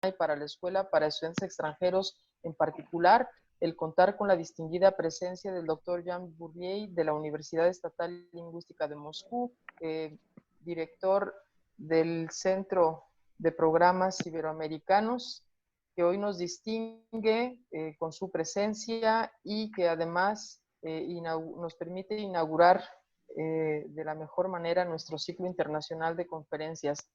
y para la escuela para estudiantes extranjeros en particular, el contar con la distinguida presencia del doctor Jean Bourlier de la Universidad Estatal Lingüística de Moscú, director del Centro de Programas Iberoamericanos, que hoy nos distingue con su presencia y que además nos permite inaugurar de la mejor manera nuestro ciclo internacional de conferencias.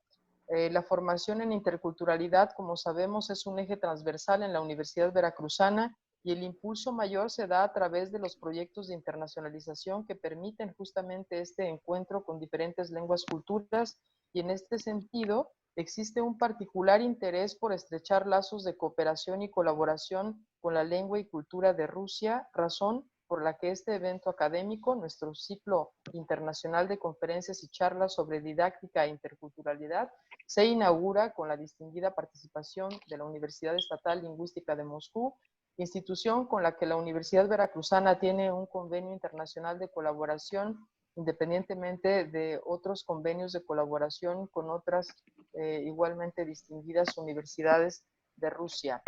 La formación en interculturalidad, como sabemos, es un eje transversal en la Universidad Veracruzana y el impulso mayor se da a través de los proyectos de internacionalización que permiten justamente este encuentro con diferentes lenguas, culturas, y en este sentido existe un particular interés por estrechar lazos de cooperación y colaboración con la lengua y cultura de Rusia, razón por la que este evento académico, nuestro ciclo internacional de conferencias y charlas sobre didáctica e interculturalidad, se inaugura con la distinguida participación de la Universidad Estatal Lingüística de Moscú, institución con la que la Universidad Veracruzana tiene un convenio internacional de colaboración, independientemente de otros convenios de colaboración con otras igualmente distinguidas universidades de Rusia.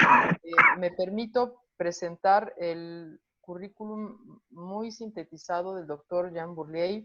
Me permito presentar el currículum muy sintetizado del doctor Jean Bourlier.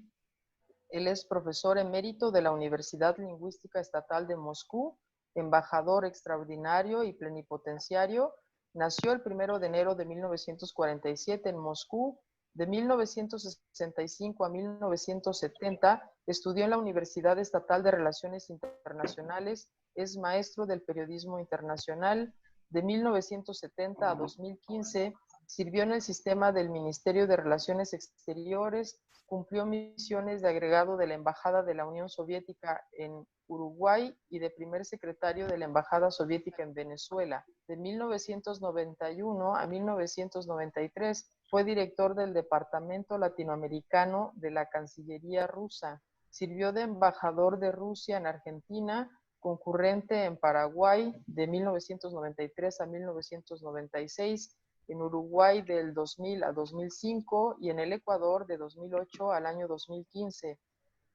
Él es profesor emérito de la Universidad Lingüística Estatal de Moscú, embajador extraordinario y plenipotenciario. Nació el 1 de enero de 1947 en Moscú. De 1965 a 1970 estudió en la Universidad Estatal de Relaciones Internacionales. Es maestro del periodismo internacional. De 1970 a 2015 sirvió en el sistema del Ministerio de Relaciones Exteriores. Cumplió misiones de agregado de la Embajada de la Unión Soviética en Uruguay y de primer secretario de la Embajada Soviética en Venezuela. De 1991 a 1993 fue director del Departamento Latinoamericano de la Cancillería rusa. Sirvió de embajador de Rusia en Argentina, concurrente en Paraguay de 1993 a 1996, en Uruguay del 2000 a 2005 y en el Ecuador de 2008 al año 2015.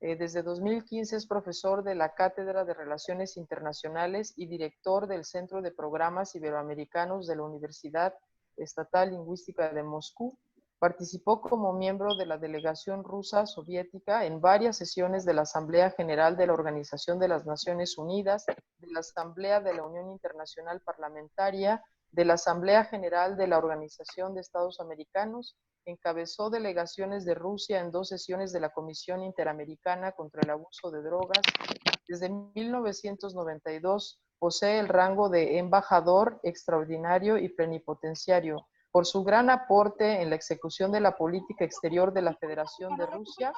Desde 2015 es profesor de la Cátedra de Relaciones Internacionales y director del Centro de Programas Iberoamericanos de la Universidad Estatal Lingüística de Moscú. Participó como miembro de la delegación rusa soviética en varias sesiones de la Asamblea General de la Organización de las Naciones Unidas, de la Asamblea de la Unión Internacional Parlamentaria, de la Asamblea General de la Organización de Estados Americanos. Encabezó delegaciones de Rusia en 2 sesiones de la Comisión Interamericana contra el Abuso de Drogas. Desde 1992 posee el rango de embajador extraordinario y plenipotenciario. Por su gran aporte en la ejecución de la política exterior de la Federación de Rusia,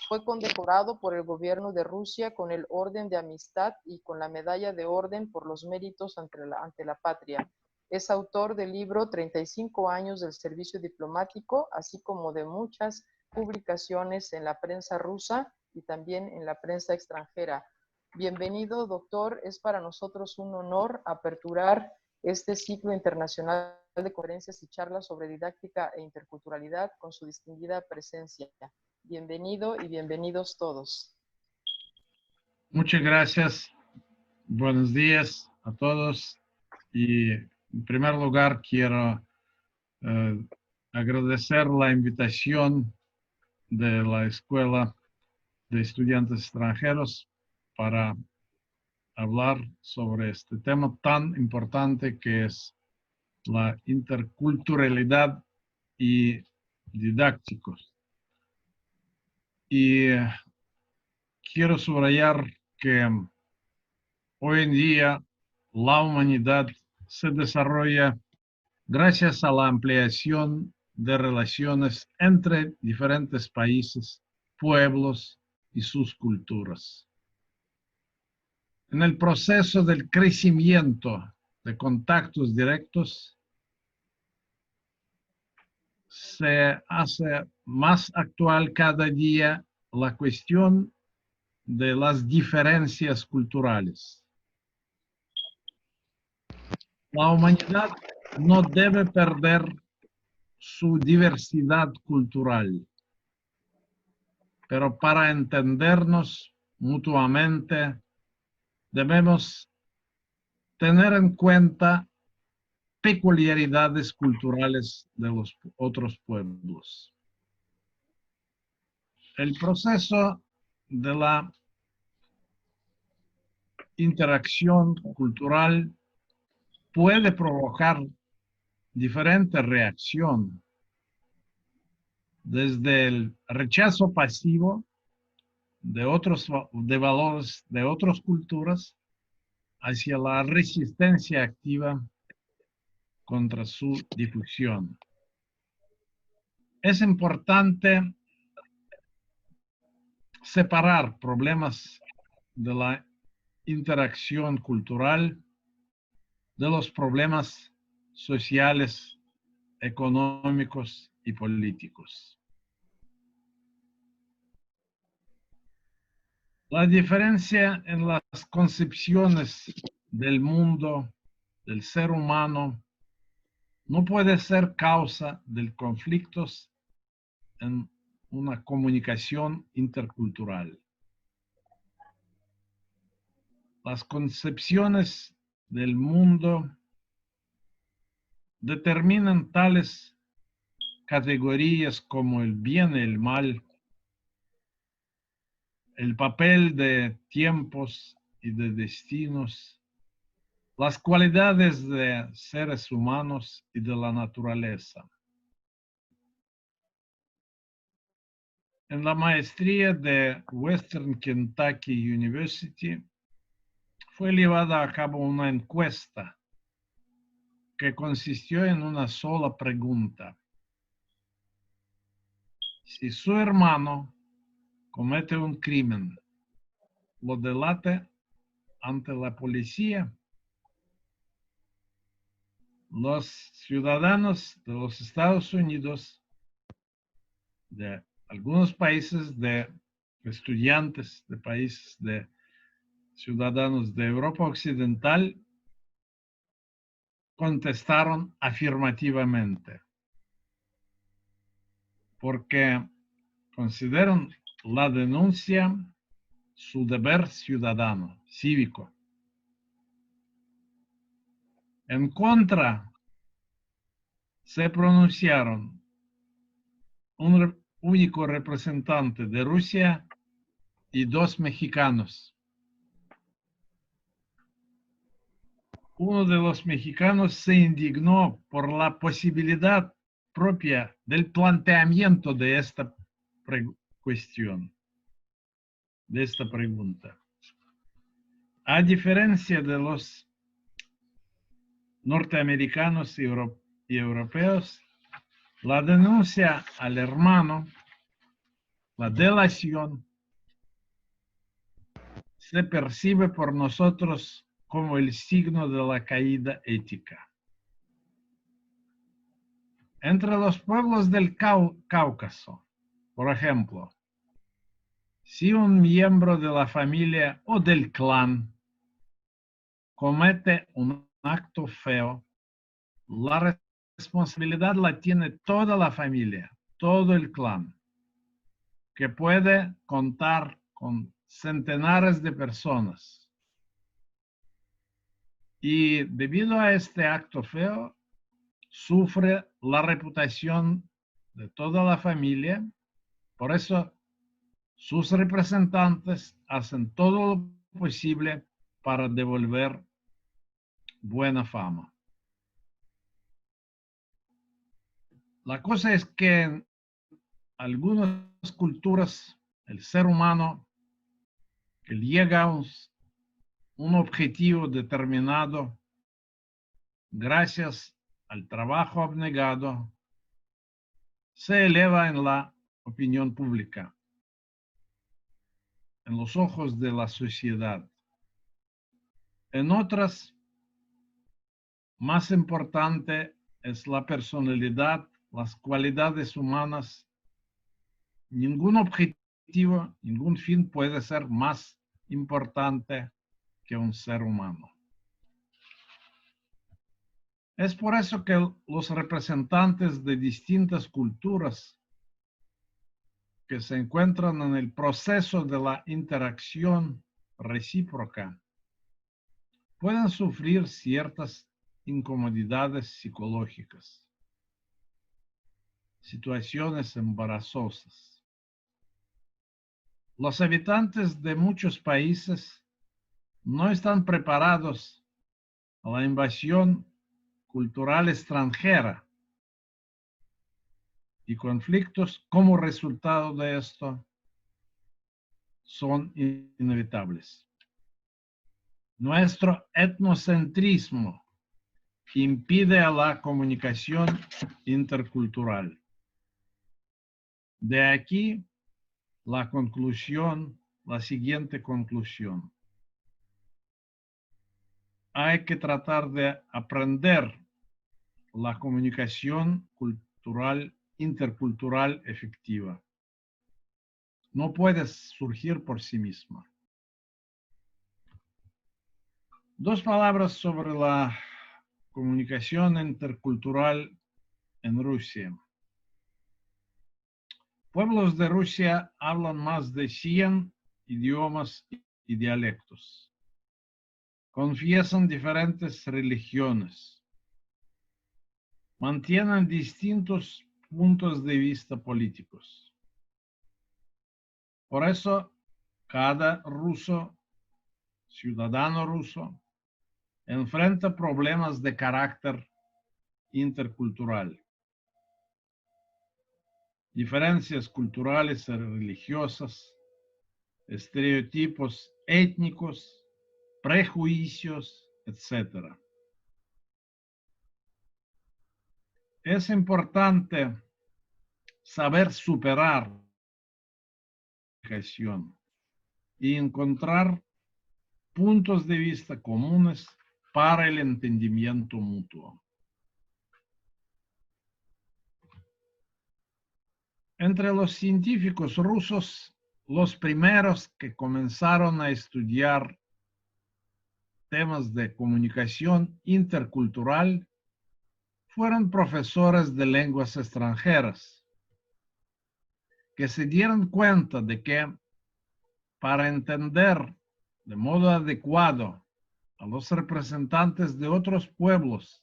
fue condecorado por el gobierno de Rusia con el Orden de Amistad y con la Medalla de Orden por los méritos ante la patria. Es autor del libro 35 años del servicio diplomático, así como de muchas publicaciones en la prensa rusa y también en la prensa extranjera. Bienvenido, doctor. Es para nosotros un honor aperturar este ciclo internacional de conferencias y charlas sobre didáctica e interculturalidad con su distinguida presencia. Bienvenido y bienvenidos todos. Muchas gracias. Buenos días a todos. Y en primer lugar quiero agradecer la invitación de la Escuela de Estudiantes Extranjeros para hablar sobre este tema tan importante que es la interculturalidad y didácticos. Y quiero subrayar que hoy en día la humanidad se desarrolla gracias a la ampliación de relaciones entre diferentes países, pueblos y sus culturas. En el proceso del crecimiento de contactos directos, se hace más actual cada día la cuestión de las diferencias culturales. La humanidad no debe perder su diversidad cultural, pero para entendernos mutuamente debemos tener en cuenta peculiaridades culturales de los otros pueblos. El proceso de la interacción cultural puede provocar diferentes reacciones, desde el rechazo pasivo de valores de otras culturas hacia la resistencia activa contra su difusión. Es importante separar problemas de la interacción cultural de los problemas sociales, económicos y políticos. La diferencia en las concepciones del mundo, del ser humano, no puede ser causa de conflictos en una comunicación intercultural. Las concepciones del mundo determinan tales categorías como el bien y el mal, el papel de tiempos y de destinos, las cualidades de seres humanos y de la naturaleza. En la maestría de Western Kentucky University fue llevada a cabo una encuesta que consistió en una sola pregunta. Si su hermano comete un crimen, ¿lo delata ante la policía? Los ciudadanos de los Estados Unidos, de algunos países, de estudiantes de países, de ciudadanos de Europa Occidental, contestaron afirmativamente, porque consideran la denuncia su deber ciudadano, cívico. En contra, se pronunciaron un único representante de Rusia y 2 mexicanos. Uno de los mexicanos se indignó por la posibilidad propia del planteamiento de esta cuestión, de esta pregunta. A diferencia de los norteamericanos y europeos, la denuncia al hermano, la delación, se percibe por nosotros como el signo de la caída ética. Entre los pueblos del Cáucaso, por ejemplo, si un miembro de la familia o del clan comete un acto feo, la responsabilidad la tiene toda la familia, todo el clan, que puede contar con centenares de personas. Y debido a este acto feo, sufre la reputación de toda la familia. Por eso, sus representantes hacen todo lo posible para devolver buena fama. La cosa es que en algunas culturas el ser humano que llega a un objetivo determinado gracias al trabajo abnegado se eleva en la opinión pública, en los ojos de la sociedad. En otras, más importante es la personalidad, las cualidades humanas. Ningún objetivo, ningún fin puede ser más importante que un ser humano. Es por eso que los representantes de distintas culturas que se encuentran en el proceso de la interacción recíproca pueden sufrir ciertas incomodidades psicológicas, situaciones embarazosas. Los habitantes de muchos países no están preparados a la invasión cultural extranjera y conflictos como resultado de esto son inevitables. Nuestro etnocentrismo impide a la comunicación intercultural. De aquí la siguiente conclusión. Hay que tratar de aprender la comunicación cultural, intercultural efectiva. No puede surgir por sí misma. Dos palabras sobre la comunicación intercultural en Rusia. Pueblos de Rusia hablan más de 100 idiomas y dialectos. Confiesan diferentes religiones. Mantienen distintos puntos de vista políticos. Por eso, cada ciudadano ruso, enfrenta problemas de carácter intercultural. Diferencias culturales y religiosas, estereotipos étnicos, prejuicios, etc. Es importante saber superar la comunicación y encontrar puntos de vista comunes para el entendimiento mutuo. Entre los científicos rusos, los primeros que comenzaron a estudiar temas de comunicación intercultural fueron profesores de lenguas extranjeras, que se dieron cuenta de que para entender de modo adecuado a los representantes de otros pueblos,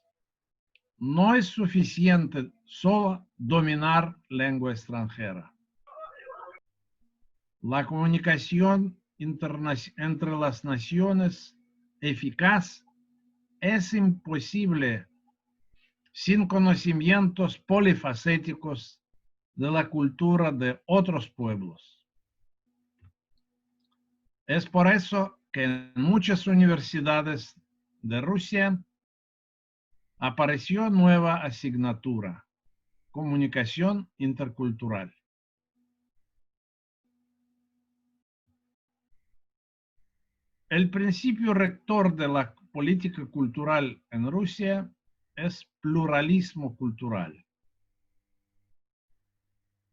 no es suficiente solo dominar lengua extranjera. La comunicación entre las naciones eficaz es imposible sin conocimientos polifacéticos de la cultura de otros pueblos. Es por eso que en muchas universidades de Rusia apareció nueva asignatura, comunicación intercultural. El principio rector de la política cultural en Rusia es pluralismo cultural.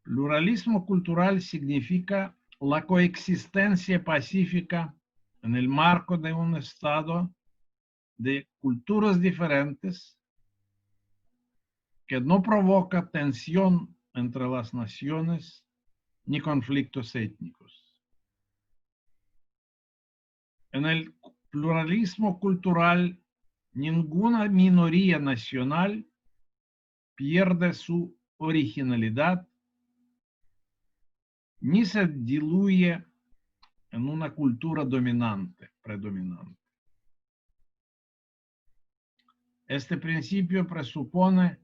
Pluralismo cultural significa la coexistencia pacífica en el marco de un Estado de culturas diferentes que no provoca tensión entre las naciones ni conflictos étnicos. En el pluralismo cultural, ninguna minoría nacional pierde su originalidad ni se diluye en una cultura predominante. Este principio presupone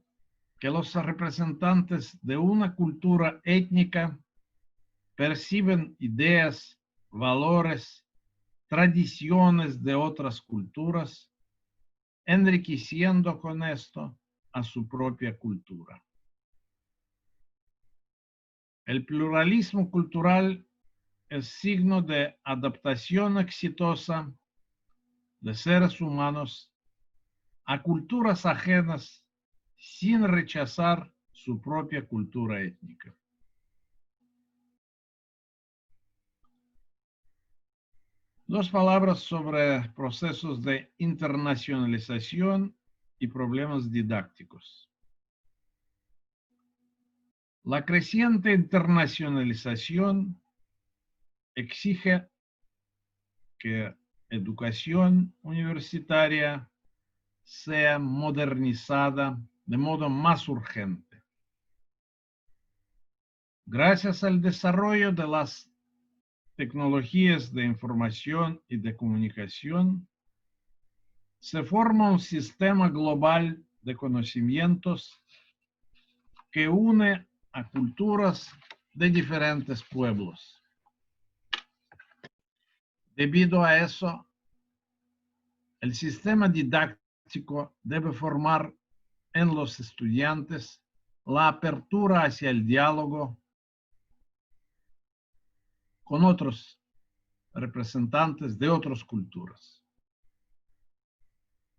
que los representantes de una cultura étnica perciben ideas, valores, tradiciones de otras culturas, enriqueciendo con esto a su propia cultura. El pluralismo cultural es signo de adaptación exitosa de seres humanos a culturas ajenas sin rechazar su propia cultura étnica. Dos palabras sobre procesos de internacionalización y problemas didácticos. La creciente internacionalización exige que educación universitaria sea modernizada de modo más urgente. Gracias al desarrollo de las tecnologías de información y de comunicación, se forma un sistema global de conocimientos que une a culturas de diferentes pueblos. Debido a eso, el sistema didáctico debe formar en los estudiantes la apertura hacia el diálogo con otros representantes de otras culturas.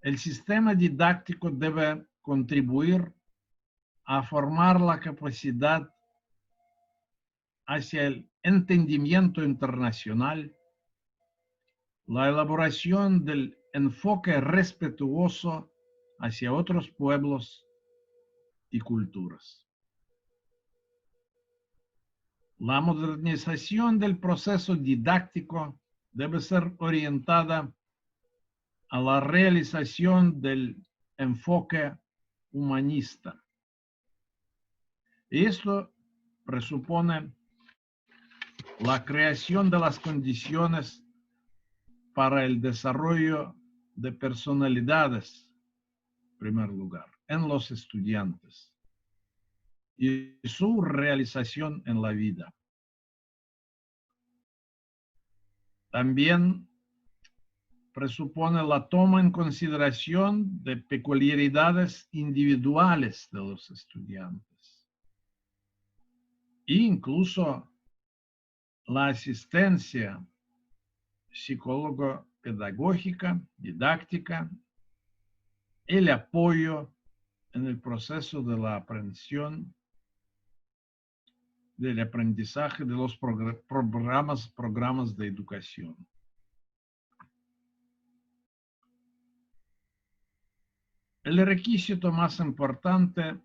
El sistema didáctico debe contribuir a formar la capacidad hacia el entendimiento internacional, la elaboración del enfoque respetuoso hacia otros pueblos y culturas. La modernización del proceso didáctico debe ser orientada a la realización del enfoque humanista. Esto presupone la creación de las condiciones para el desarrollo de personalidades, en primer lugar, en los estudiantes y su realización en la vida. También presupone la toma en consideración de peculiaridades individuales de los estudiantes e incluso la asistencia psicólogo-pedagógica, didáctica, el apoyo en el proceso de la aprensión, del aprendizaje de los programas de educación. El requisito más importante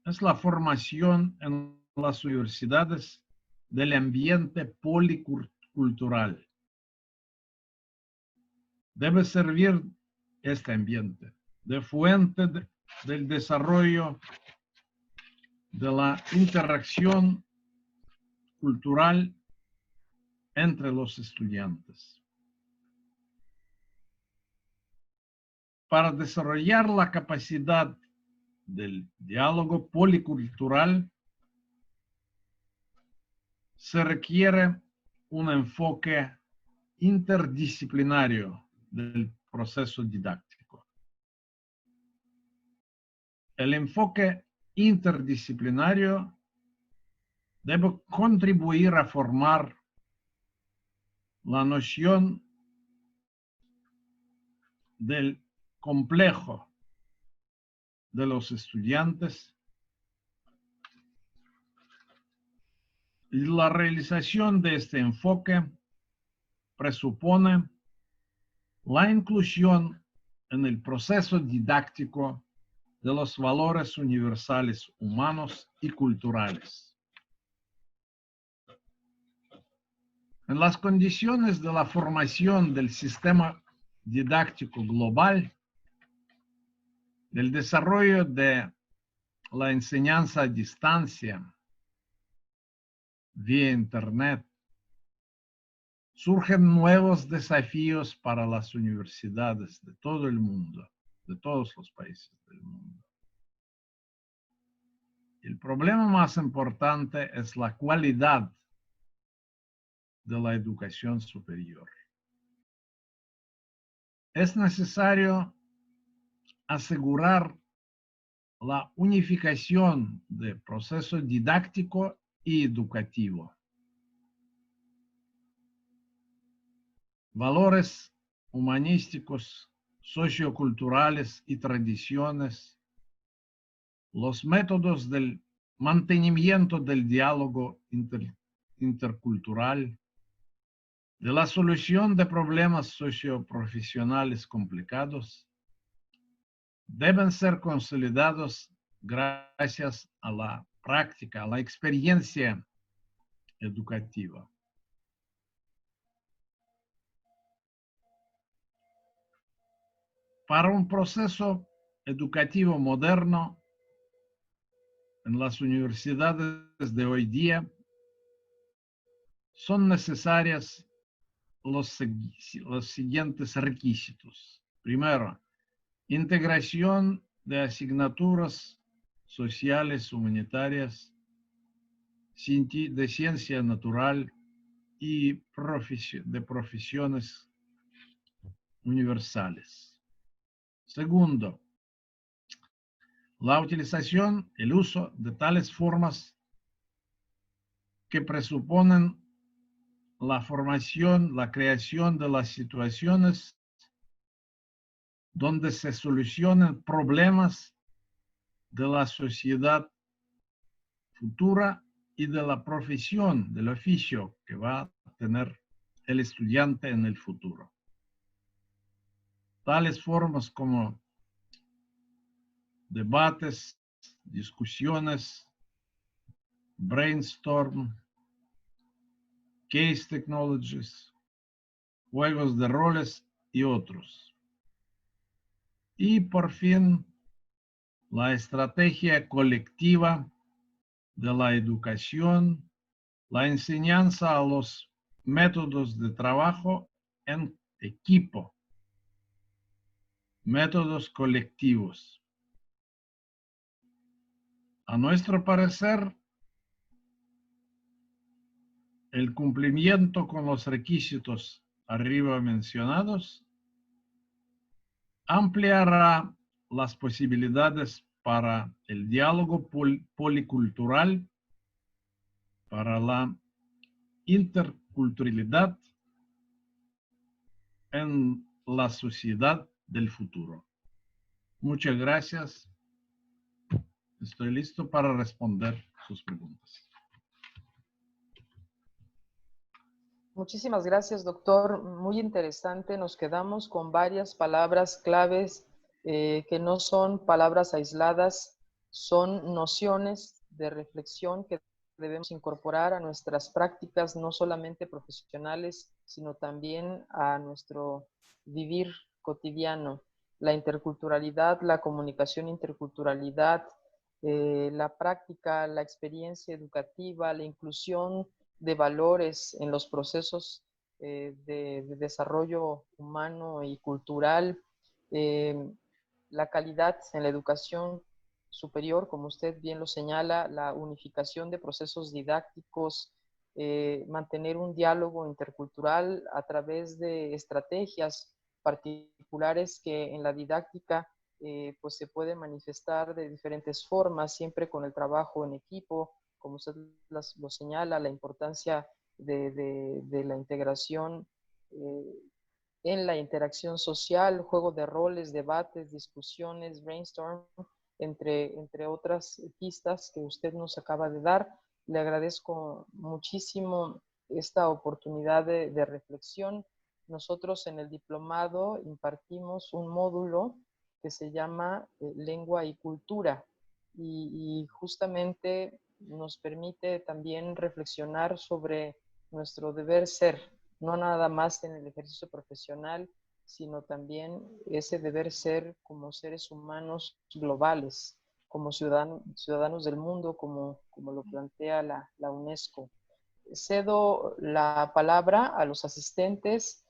es la formación en las universidades del ambiente policultural. Debe servir este ambiente de fuente del desarrollo de la interacción cultural entre los estudiantes. Para desarrollar la capacidad del diálogo policultural, se requiere un enfoque interdisciplinario del proceso didáctico. El enfoque interdisciplinario debe contribuir a formar la noción del complejo de los estudiantes y la realización de este enfoque presupone la inclusión en el proceso didáctico de los valores universales humanos y culturales. En las condiciones de la formación del sistema didáctico global, del desarrollo de la enseñanza a distancia vía Internet, surgen nuevos desafíos para las universidades de todo el mundo, de todos los países del mundo. El problema más importante es la calidad de la educación superior. Es necesario asegurar la unificación del proceso didáctico y educativo. Valores humanísticos, socioculturales y tradiciones, los métodos del mantenimiento del diálogo intercultural, de la solución de problemas socioprofesionales complicados, deben ser consolidados gracias a la práctica, a la experiencia educativa. para un proceso educativo moderno en las universidades de hoy día son necesarias los siguientes requisitos. Primero, integración de asignaturas sociales, humanitarias, de ciencia natural y de profesiones universales. Segundo, la utilización, el uso de tales formas que presuponen la formación, la creación de las situaciones donde se solucionen problemas de la sociedad futura y de la profesión, del oficio que va a tener el estudiante en el futuro. Tales formas como debates, discusiones, brainstorm, case technologies, juegos de roles y otros. Y por fin, la estrategia colectiva de la educación, la enseñanza a los métodos de trabajo en equipo, métodos colectivos. A nuestro parecer, el cumplimiento con los requisitos arriba mencionados ampliará las posibilidades para el diálogo policultural, para la interculturalidad en la sociedad del futuro. Muchas gracias. Estoy listo para responder sus preguntas. Muchísimas gracias, doctor. Muy interesante. Nos quedamos con varias palabras claves que no son palabras aisladas, son nociones de reflexión que debemos incorporar a nuestras prácticas, no solamente profesionales, sino también a nuestro vivir cotidiano. La interculturalidad, la comunicación interculturalidad, la práctica, la experiencia educativa, la inclusión de valores en los procesos de desarrollo humano y cultural, la calidad en la educación superior, como usted bien lo señala, la unificación de procesos didácticos, mantener un diálogo intercultural a través de estrategias particulares que en la didáctica pues se puede manifestar de diferentes formas, siempre con el trabajo en equipo, como usted lo señala, la importancia de la integración en la interacción social, juego de roles, debates, discusiones, brainstorm, entre otras pistas que usted nos acaba de dar. Le agradezco muchísimo esta oportunidad de reflexión. Nosotros en el diplomado impartimos un módulo que se llama Lengua y Cultura y justamente nos permite también reflexionar sobre nuestro deber ser, no nada más en el ejercicio profesional, sino también ese deber ser como seres humanos globales, como ciudadanos del mundo, como lo plantea la UNESCO. Cedo la palabra a los asistentes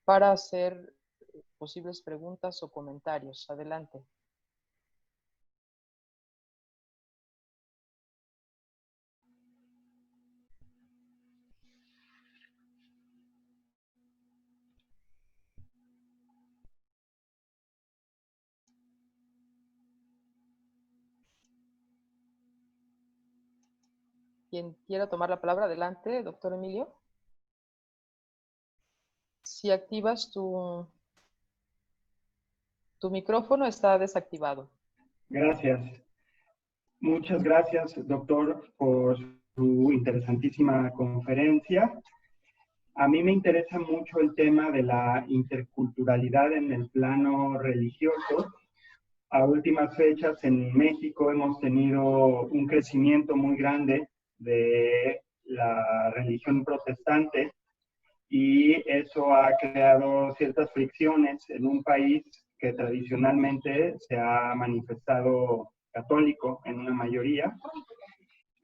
para hacer posibles preguntas o comentarios. Adelante. Quien quiera tomar la palabra, adelante, doctor Emilio. Si activas tu micrófono, está desactivado. Gracias. Muchas gracias, doctor, por su interesantísima conferencia. A mí me interesa mucho el tema de la interculturalidad en el plano religioso. A últimas fechas en México hemos tenido un crecimiento muy grande de la religión protestante y eso ha creado ciertas fricciones en un país que tradicionalmente se ha manifestado católico en una mayoría.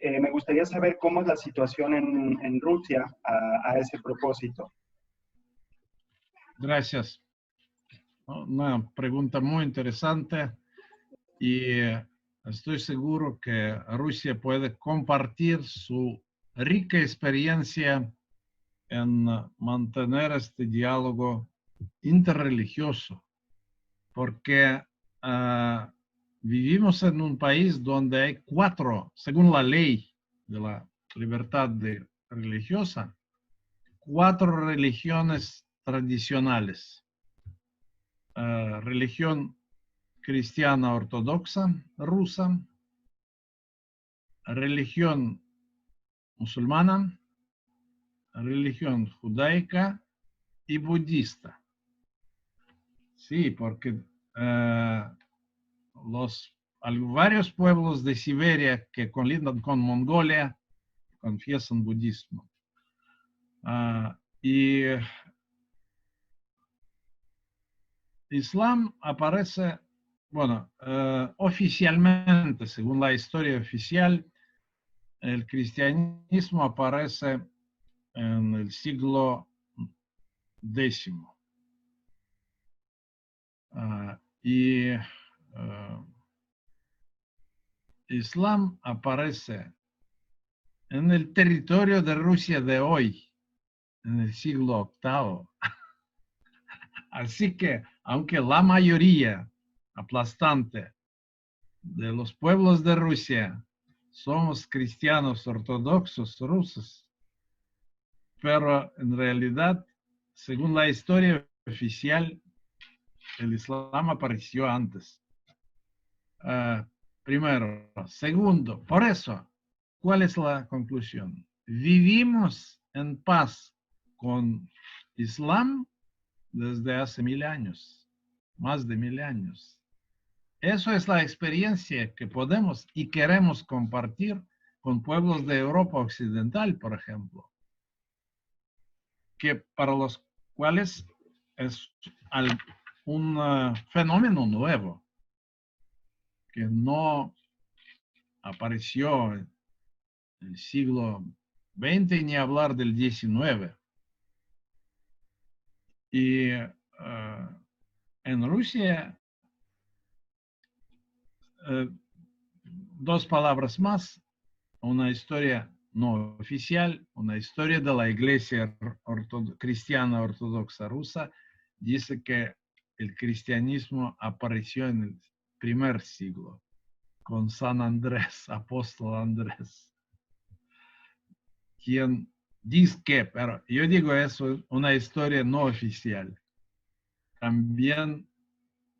Me gustaría saber cómo es la situación en Rusia a ese propósito. Gracias. Una pregunta muy interesante y estoy seguro que Rusia puede compartir su rica experiencia en mantener este diálogo interreligioso, porque vivimos en un país donde hay 4, según la ley de la libertad religiosa, 4 religiones tradicionales. Religión cristiana ortodoxa rusa, religión musulmana, religión judaica y budista. Sí, porque varios pueblos de Siberia que colindan con Mongolia confiesan budismo. Y Islam aparece, bueno, oficialmente, según la historia oficial, el cristianismo aparece en el siglo X. Y Islam aparece en el territorio de Rusia de hoy, en el siglo VIII. Así que, aunque la mayoría aplastante de los pueblos de Rusia somos cristianos ortodoxos rusos, pero en realidad, según la historia oficial, el Islam apareció antes. Primero. Segundo, por eso, ¿cuál es la conclusión? Vivimos en paz con Islam desde hace 1000 años, más de 1000 años. Eso es la experiencia que podemos y queremos compartir con pueblos de Europa Occidental, por ejemplo, que para los cuales es un fenómeno nuevo, que no apareció en el siglo XX ni hablar del XIX. Y en Rusia, 2 palabras más, una historia no oficial, una historia de la Iglesia cristiana ortodoxa rusa, dice que el cristianismo apareció en el primer siglo, con San Andrés, apóstol Andrés, quien dice que, pero yo digo eso, una historia no oficial. También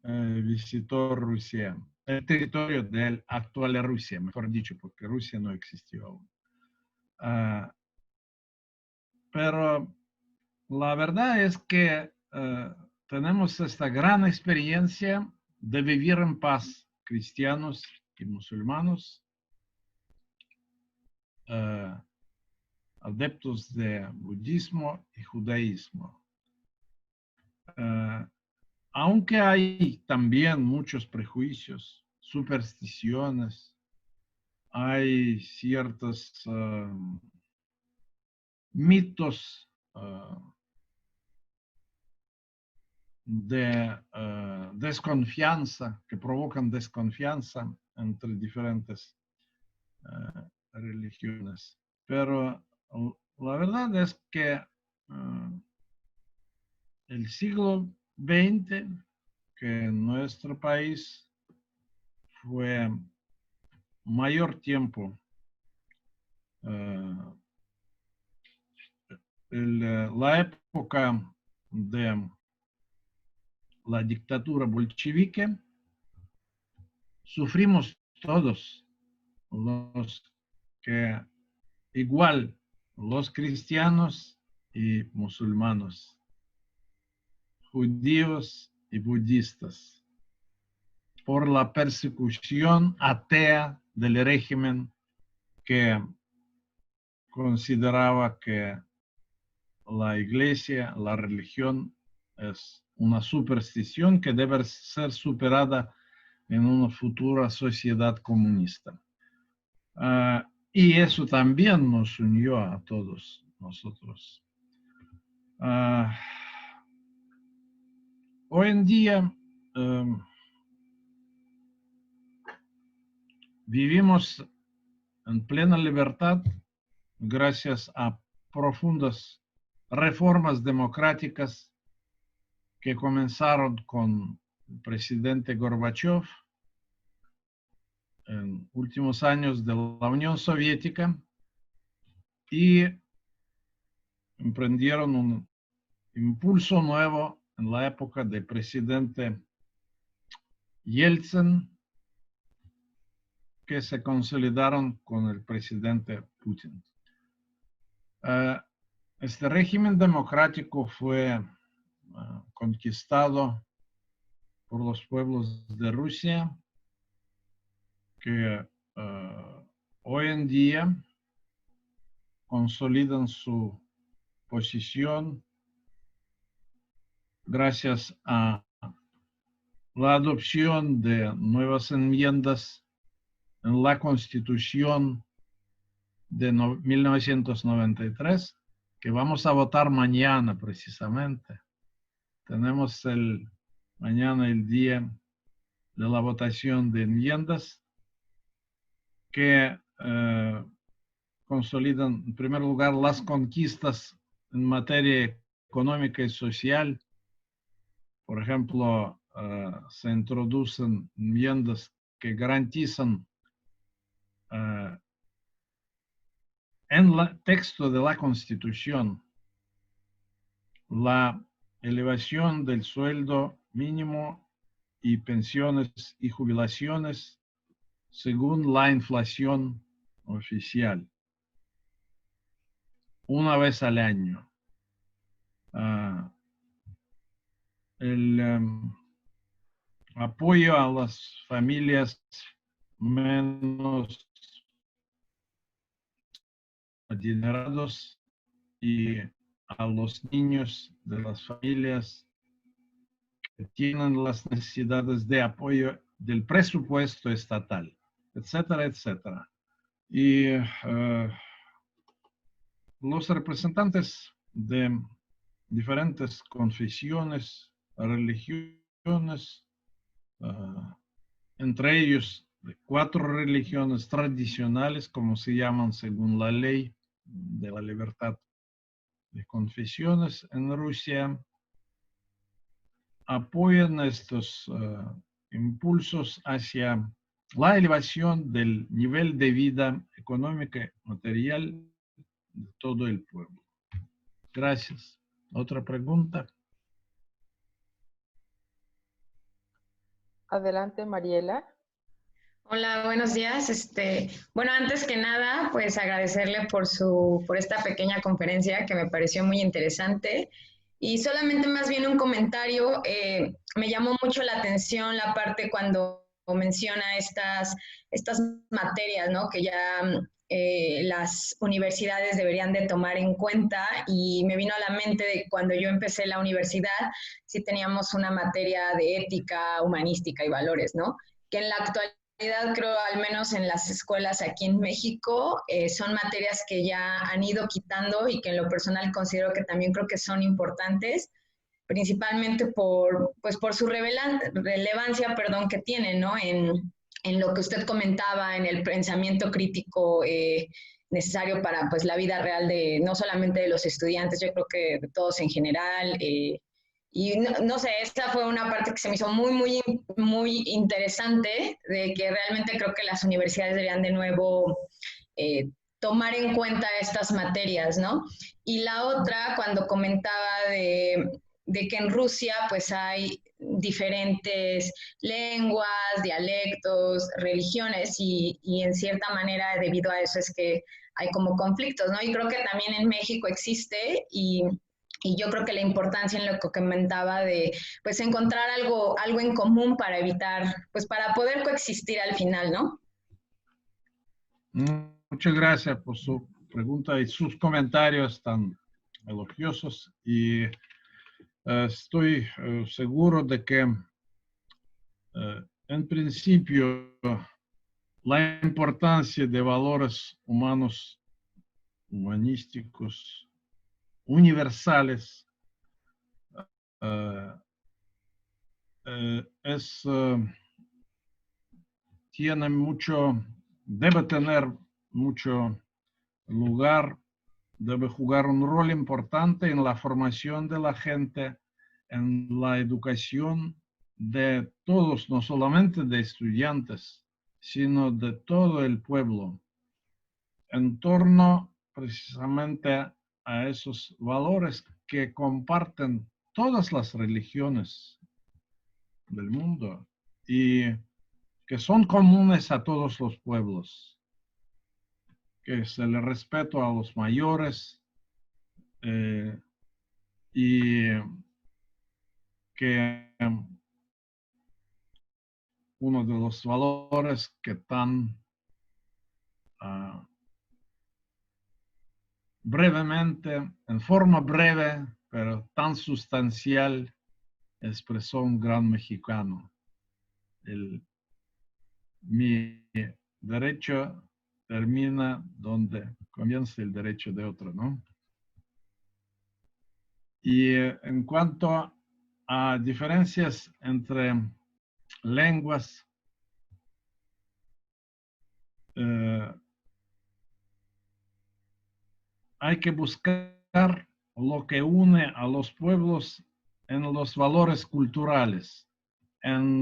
visitó Rusia, el territorio de la actual Rusia, mejor dicho, porque Rusia no existió aún. Pero la verdad es que tenemos esta gran experiencia de vivir en paz, cristianos y musulmanes, adeptos de budismo y judaísmo. Aunque hay también muchos prejuicios, supersticiones, hay ciertos mitos de desconfianza, que provocan desconfianza entre diferentes religiones. Pero la verdad es que el siglo XX, que en nuestro país fue mayor tiempo la época de la dictadura bolchevique, sufrimos todos los que igual los cristianos y musulmanes, judíos y budistas, por la persecución atea del régimen que consideraba que la iglesia, la religión, es una superstición que debe ser superada en una futura sociedad comunista. Y eso también nos unió a todos nosotros. Hoy en día vivimos en plena libertad gracias a profundas reformas democráticas que comenzaron con el presidente Gorbachev en últimos años de la Unión Soviética y emprendieron un impulso nuevo en la época del presidente Yeltsin, que se consolidaron con el presidente Putin. Este régimen democrático fue conquistado por los pueblos de Rusia, que hoy en día consolidan su posición gracias a la adopción de nuevas enmiendas en la Constitución de 1993, que vamos a votar mañana precisamente. Tenemos mañana el día de la votación de enmiendas que consolidan, en primer lugar, las conquistas en materia económica y social. Por ejemplo, se introducen enmiendas que garantizan en el texto de la Constitución la elevación del sueldo mínimo y pensiones y jubilaciones según la inflación oficial, una vez al año. El apoyo a las familias menos adinerados y a los niños de las familias que tienen las necesidades de apoyo del presupuesto estatal, etcétera, etcétera. Y los representantes de diferentes confesiones, religiones, entre ellos de 4 religiones tradicionales, como se llaman según la ley de la libertad de confesiones en Rusia, apoyan estos impulsos hacia la elevación del nivel de vida económica y material de todo el pueblo. Gracias. ¿Otra pregunta? Adelante, Mariela. Hola, buenos días. Bueno, antes que nada, pues agradecerle por esta pequeña conferencia que me pareció muy interesante. Y solamente más bien un comentario, me llamó mucho la atención la parte cuando menciona estas materias, ¿no? Que ya las universidades deberían de tomar en cuenta, y me vino a la mente de cuando yo empecé la universidad, sí teníamos una materia de ética, humanística y valores, ¿no? Que en la actualidad creo, al menos en las escuelas aquí en México, son materias que ya han ido quitando y que en lo personal considero que también creo que son importantes, principalmente por su relevancia, que tienen, ¿no? En lo que usted comentaba, en el pensamiento crítico necesario para pues la vida real de no solamente de los estudiantes, yo creo que de todos en general. Y no sé, esta fue una parte que se me hizo muy interesante, de que realmente creo que las universidades deberían de nuevo tomar en cuenta estas materias, ¿no? Y la otra, cuando comentaba de que en Rusia pues hay diferentes lenguas, dialectos, religiones, y en cierta manera debido a eso es que hay como conflictos, ¿no? Y creo que también en México existe, y yo creo que la importancia en lo que comentaba de pues encontrar algo en común para evitar, pues para poder coexistir al final, ¿no? Muchas gracias por su pregunta y sus comentarios tan elogiosos y estoy seguro de que en principio la importancia de valores humanos, humanísticos, universales, tiene mucho, debe tener mucho lugar, debe jugar un rol importante en la formación de la gente, en la educación de todos, no solamente de estudiantes, sino de todo el pueblo, en torno precisamente a esos valores que comparten todas las religiones del mundo y que son comunes a todos los pueblos, que es el respeto a los mayores y que uno de los valores que tan brevemente, en forma breve, pero tan sustancial, expresó un gran mexicano. Mi derecho termina donde comienza el derecho de otro, ¿no? Y en cuanto a diferencias entre lenguas, hay que buscar lo que une a los pueblos en los valores culturales, en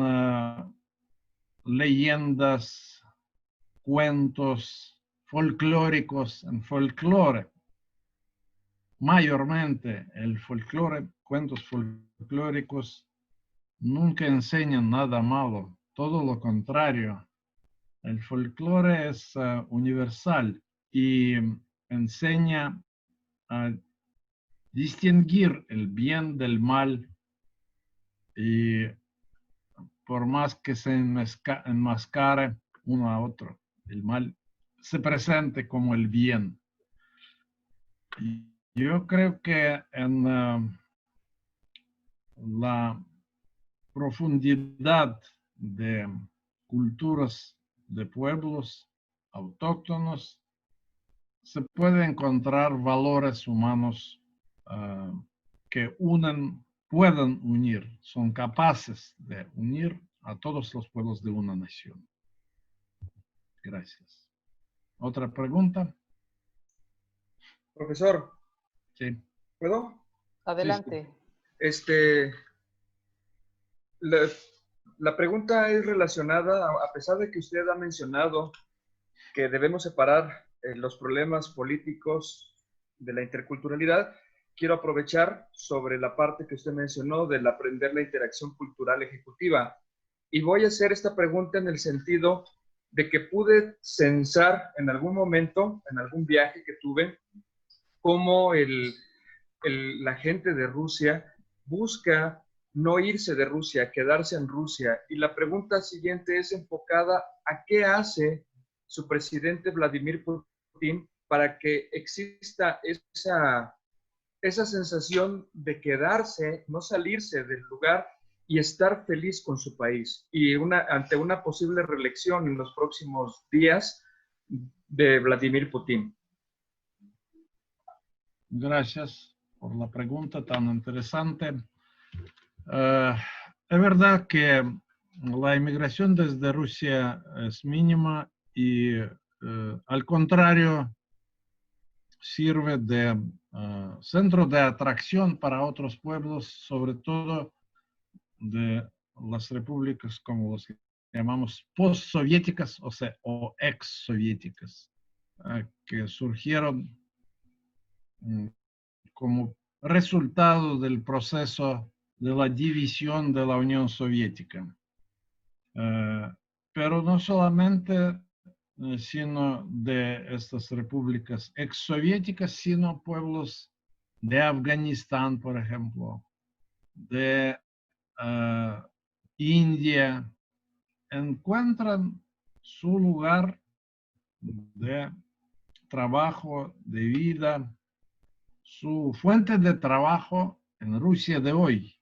leyendas, cuentos folclóricos, en folclore. Mayormente el folclore, cuentos folclóricos nunca enseñan nada malo, todo lo contrario. El folclore es universal y enseña a distinguir el bien del mal y por más que se enmascare uno a otro, el mal se presente como el bien. Y yo creo que en la profundidad de culturas de pueblos autóctonos se puede encontrar valores humanos que pueden unir, son capaces de unir a todos los pueblos de una nación. Gracias. ¿Otra pregunta? Profesor, Sí. ¿puedo? Adelante. La pregunta es relacionada, a pesar de que usted ha mencionado que debemos separar los problemas políticos de la interculturalidad, quiero aprovechar sobre la parte que usted mencionó del aprender la interacción cultural ejecutiva. Y voy a hacer esta pregunta en el sentido de que pude censar en algún momento, en algún viaje que tuve, cómo la gente de Rusia busca no irse de Rusia, quedarse en Rusia. Y la pregunta siguiente es enfocada a qué hace su presidente Vladimir Putin para que exista esa sensación de quedarse, no salirse del lugar y estar feliz con su país. Y ante una posible reelección en los próximos días de Vladimir Putin. Gracias por la pregunta tan interesante. Es verdad que la inmigración desde Rusia es mínima y al contrario sirve de centro de atracción para otros pueblos, sobre todo de las repúblicas como los que llamamos postsoviéticas, o ex-soviéticas, que surgieron como resultado del proceso de la división de la Unión Soviética. Pero no solamente sino de estas repúblicas exsoviéticas, sino pueblos de Afganistán, por ejemplo, de India, encuentran su lugar de trabajo, de vida, su fuente de trabajo en Rusia de hoy.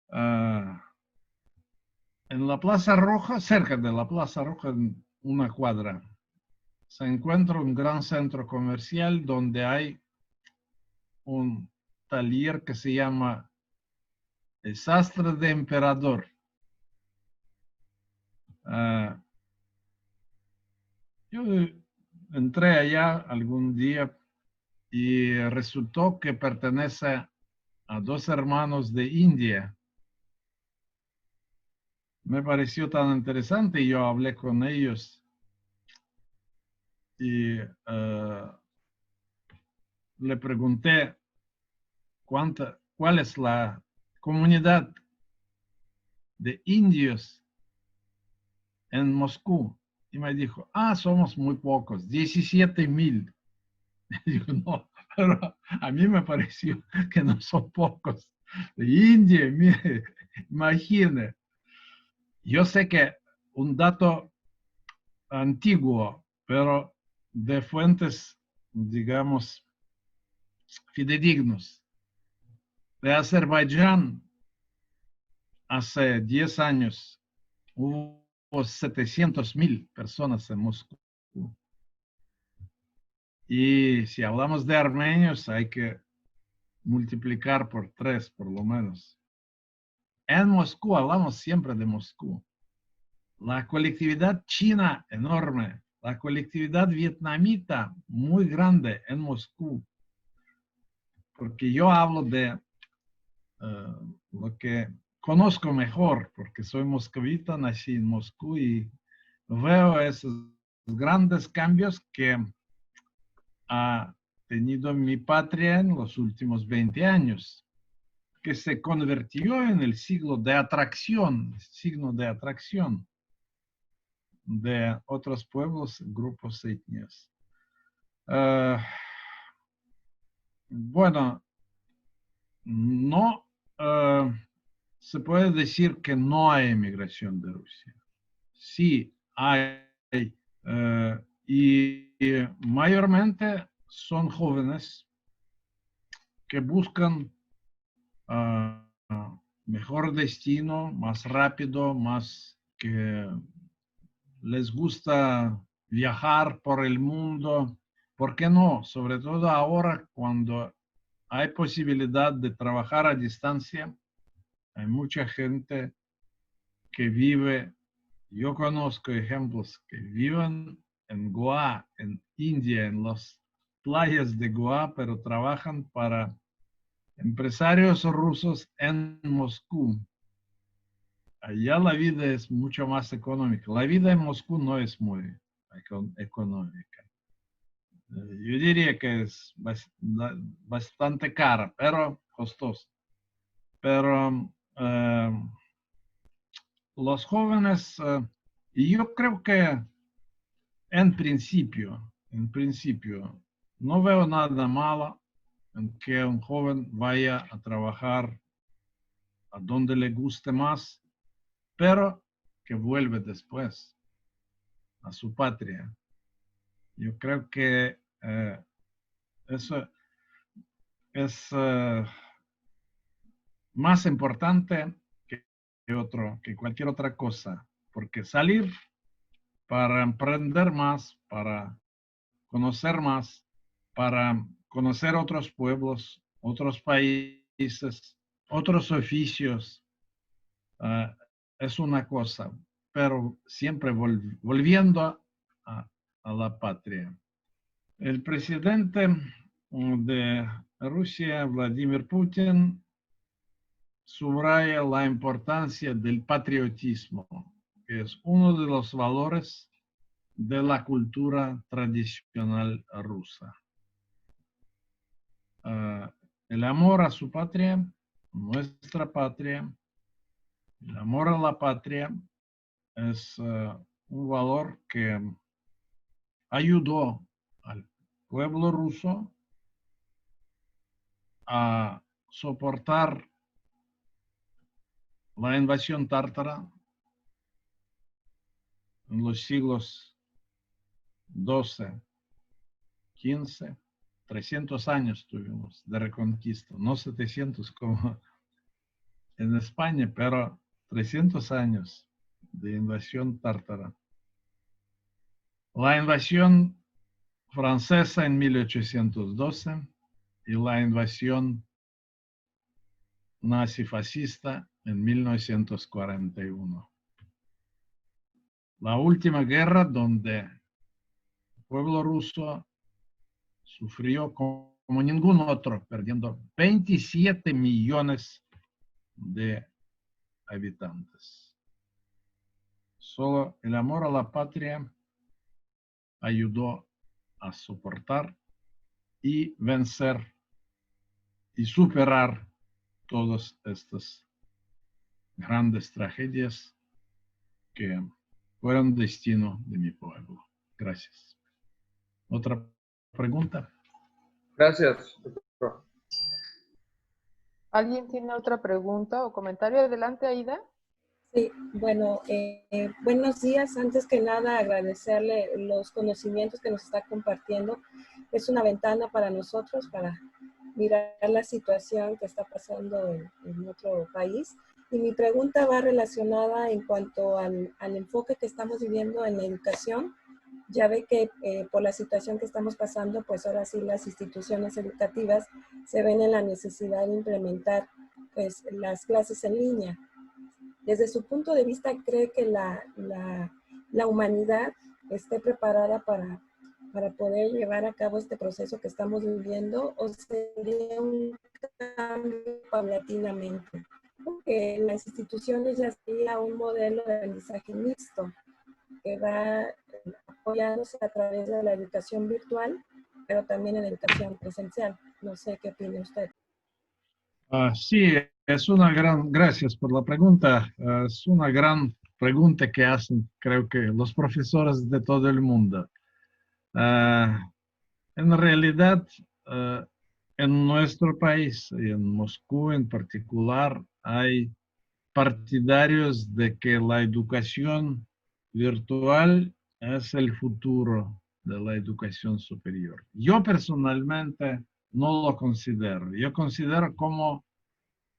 En la Plaza Roja, cerca de la Plaza Roja, en una cuadra, se encuentra un gran centro comercial donde hay un taller que se llama El Sastre de Emperador. Yo entré allá algún día y resultó que pertenece a dos hermanos de India. Me pareció tan interesante y yo hablé con ellos y le pregunté cuál es la comunidad de indios en Moscú. Y me dijo, somos muy pocos, 17,000. Digo, no, pero a mí me pareció que no son pocos. De India, mire, imagine. Yo sé que un dato antiguo, pero de fuentes, digamos, fidedignos. De Azerbaiyán, hace 10 años, hubo 700,000 personas en Moscú. Y si hablamos de armenios, hay que multiplicar por 3, por lo menos. En Moscú, hablamos siempre de Moscú. La colectividad china, enorme. La colectividad vietnamita, muy grande en Moscú. Porque yo hablo de lo que conozco mejor, porque soy moscovita, nací en Moscú y veo esos grandes cambios que ha tenido mi patria en los últimos 20 años, que se convirtió en el signo de atracción de otros pueblos, grupos, etnias. Bueno, no se puede decir que no hay emigración de Rusia. Sí hay, y mayormente son jóvenes que buscan mejor destino, más rápido, más que les gusta viajar por el mundo. ¿Por qué no? Sobre todo ahora cuando hay posibilidad de trabajar a distancia, hay mucha gente que vive, yo conozco ejemplos que viven en Goa, en India, en las playas de Goa, pero trabajan para empresarios rusos en Moscú. Allá la vida es mucho más económica. La vida en Moscú no es muy económica. Yo diría que es bastante cara, pero costosa. Pero los jóvenes, y yo creo que en principio, no veo nada malo en que un joven vaya a trabajar a donde le guste más, pero que vuelve después a su patria. Yo creo que eso es más importante que cualquier otra cosa, porque salir para emprender más, para conocer otros pueblos, otros países, otros oficios, es una cosa, pero siempre volviendo a la patria. El presidente de Rusia, Vladimir Putin, subraya la importancia del patriotismo, que es uno de los valores de la cultura tradicional rusa. El amor a su patria, nuestra patria, el amor a la patria es un valor que ayudó al pueblo ruso a soportar la invasión tártara en los siglos XII, XV, 300 años tuvimos de reconquista, no 700 como en España, pero 300 años de invasión tártara. La invasión francesa en 1812 y la invasión nazi-fascista en 1941. La última guerra donde el pueblo ruso sufrió como ningún otro, perdiendo 27 millones de habitantes. Solo el amor a la patria ayudó a soportar y vencer y superar todas estas grandes tragedias que fueron destino de mi pueblo. Gracias. ¿Otra pregunta? Gracias, doctor. ¿Alguien tiene otra pregunta o comentario? Adelante, Aida. Sí, bueno, buenos días. Antes que nada, agradecerle los conocimientos que nos está compartiendo. Es una ventana para nosotros para mirar la situación que está pasando en otro país. Y mi pregunta va relacionada en cuanto al enfoque que estamos viviendo en la educación. Ya ve que por la situación que estamos pasando, pues ahora sí las instituciones educativas se ven en la necesidad de implementar pues, las clases en línea. Desde su punto de vista, ¿cree que la humanidad esté preparada para poder llevar a cabo este proceso que estamos viviendo, o sería un cambio paulatinamente? Porque las instituciones ya sería un modelo de aprendizaje mixto que va apoyándose a través de la educación virtual, pero también en la educación presencial. No sé qué opina usted. Sí, es una gracias por la pregunta. Es una gran pregunta que hacen, creo que los profesores de todo el mundo. En realidad, en nuestro país y en Moscú en particular, hay partidarios de que la educación virtual es el futuro de la educación superior. Yo personalmente no lo considero. Yo considero como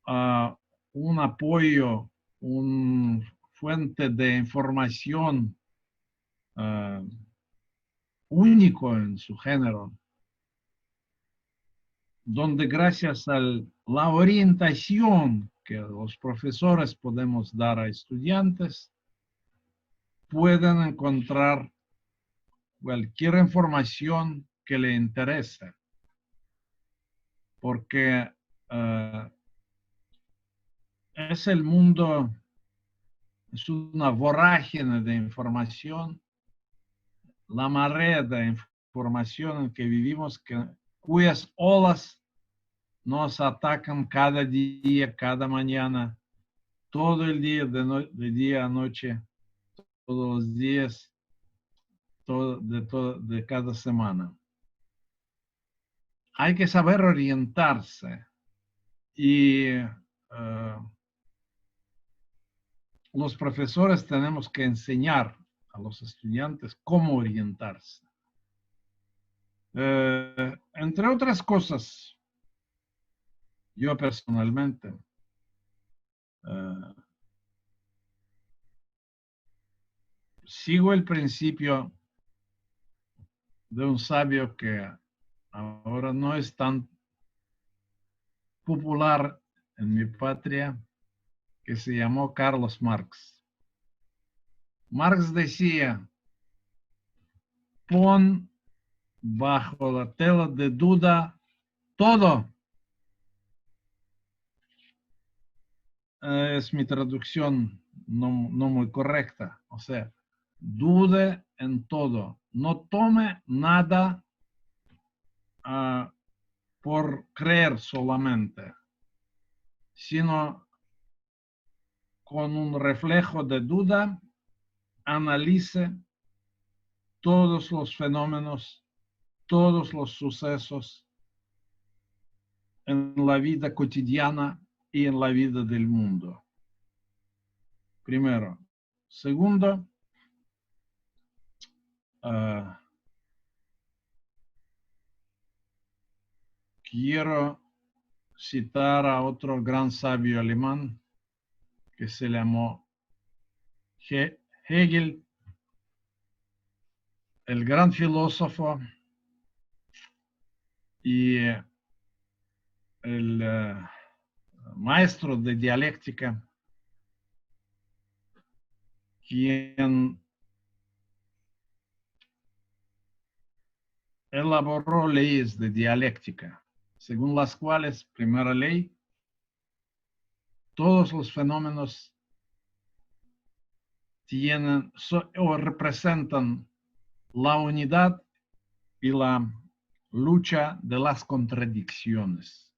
un apoyo, una fuente de información único en su género, donde gracias a la orientación que los profesores podemos dar a estudiantes, pueden encontrar cualquier información que le interese. Porque es el mundo, es una vorágine de información, la marea de información en que vivimos, cuyas olas nos atacan cada día, cada mañana, todo el día, de día a noche, todos los días, de cada semana. Hay que saber orientarse y los profesores tenemos que enseñar a los estudiantes cómo orientarse. Entre otras cosas, yo personalmente sigo el principio de un sabio que ahora no es tan popular en mi patria, que se llamó Carlos Marx. Marx decía, pon bajo la tela de duda todo. Es mi traducción no muy correcta. O sea, dude en todo. No tome nada por creer solamente, sino con un reflejo de duda, analice todos los fenómenos, todos los sucesos en la vida cotidiana y en la vida del mundo. Primero. Segundo, quiero citar a otro gran sabio alemán que se llamó Hegel, el gran filósofo y el maestro de dialéctica, quien elaboró leyes de dialéctica, según las cuales, primera ley, todos los fenómenos tienen o representan la unidad y la lucha de las contradicciones.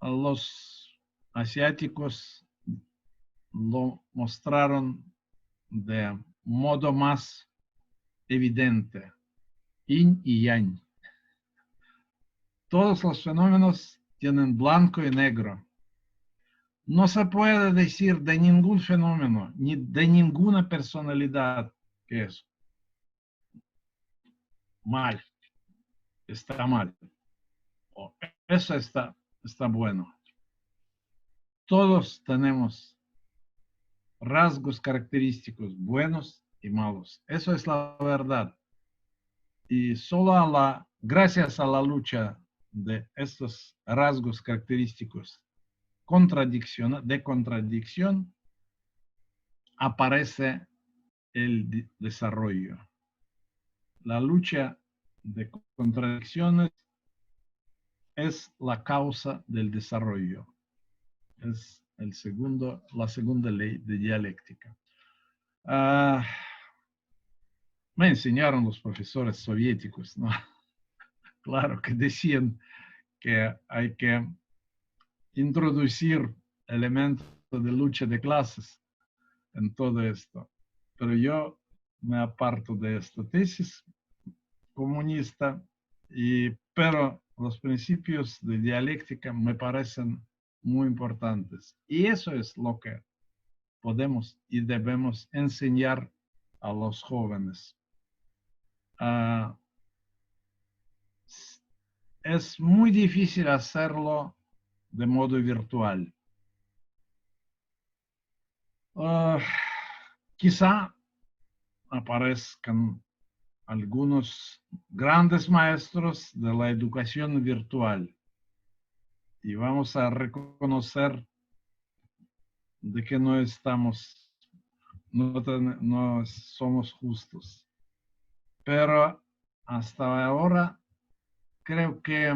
Los asiáticos lo mostraron de modo más evidente, yin y yang. Todos los fenómenos tienen blanco y negro. No se puede decir de ningún fenómeno, ni de ninguna personalidad que es mal, está mal, o eso está bueno. Todos tenemos rasgos característicos buenos y malos. Eso es la verdad. Y solo gracias a la lucha de estos rasgos característicos de contradicción aparece el desarrollo. La lucha de contradicciones es la causa del desarrollo. Es la segunda ley de dialéctica. Me enseñaron los profesores soviéticos, ¿no? Claro que decían que hay que introducir elementos de lucha de clases en todo esto. Pero yo me aparto de esta tesis comunista, pero los principios de dialéctica me parecen muy importantes. Y eso es lo que podemos y debemos enseñar a los jóvenes. Es muy difícil hacerlo de modo virtual. Quizá aparezcan algunos grandes maestros de la educación virtual y vamos a reconocer de que no somos justos. Pero hasta ahora creo que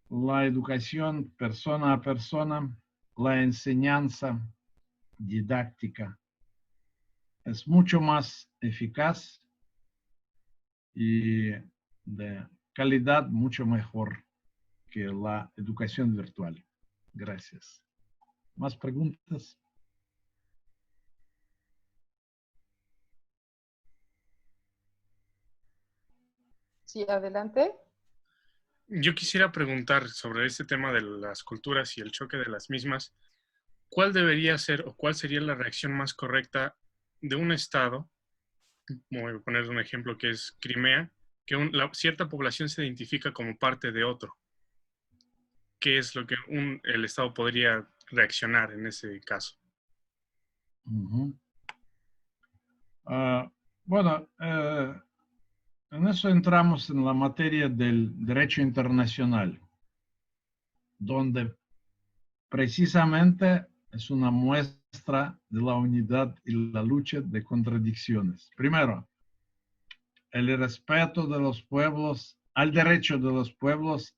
la educación persona a persona, la enseñanza didáctica es mucho más eficaz y de calidad mucho mejor que la educación virtual. Gracias. ¿Más preguntas? Sí, adelante. Yo quisiera preguntar sobre este tema de las culturas y el choque de las mismas. ¿Cuál debería ser o cuál sería la reacción más correcta de un Estado? Voy a poner un ejemplo que es Crimea, que cierta población se identifica como parte de otro. ¿Qué es lo que el Estado podría reaccionar en ese caso? Bueno, en eso entramos en la materia del derecho internacional, donde precisamente es una muestra de la unidad y la lucha de contradicciones. Primero, el respeto de los pueblos, al derecho de los pueblos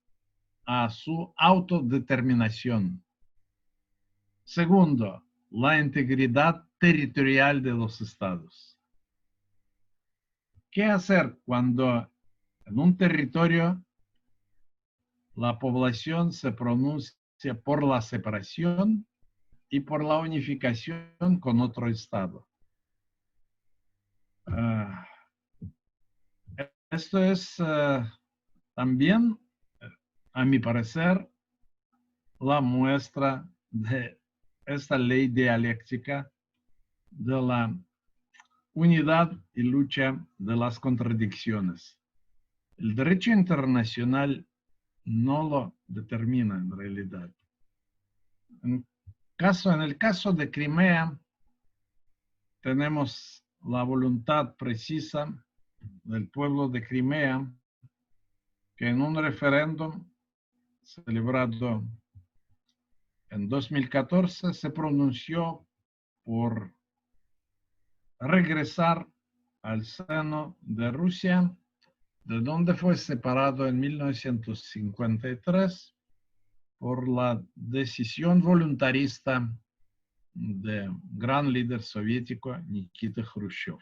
a su autodeterminación. Segundo, la integridad territorial de los estados. ¿Qué hacer cuando en un territorio la población se pronuncia por la separación y por la unificación con otro estado? Esto es también, a mi parecer, la muestra de esta ley dialéctica de la unidad y lucha de las contradicciones. El derecho internacional no lo determina en realidad. En el caso de Crimea, tenemos la voluntad precisa del pueblo de Crimea, que en un referéndum celebrado en 2014 se pronunció por regresar al seno de Rusia, de donde fue separado en 1953 por la decisión voluntarista del gran líder soviético Nikita Khrushchev.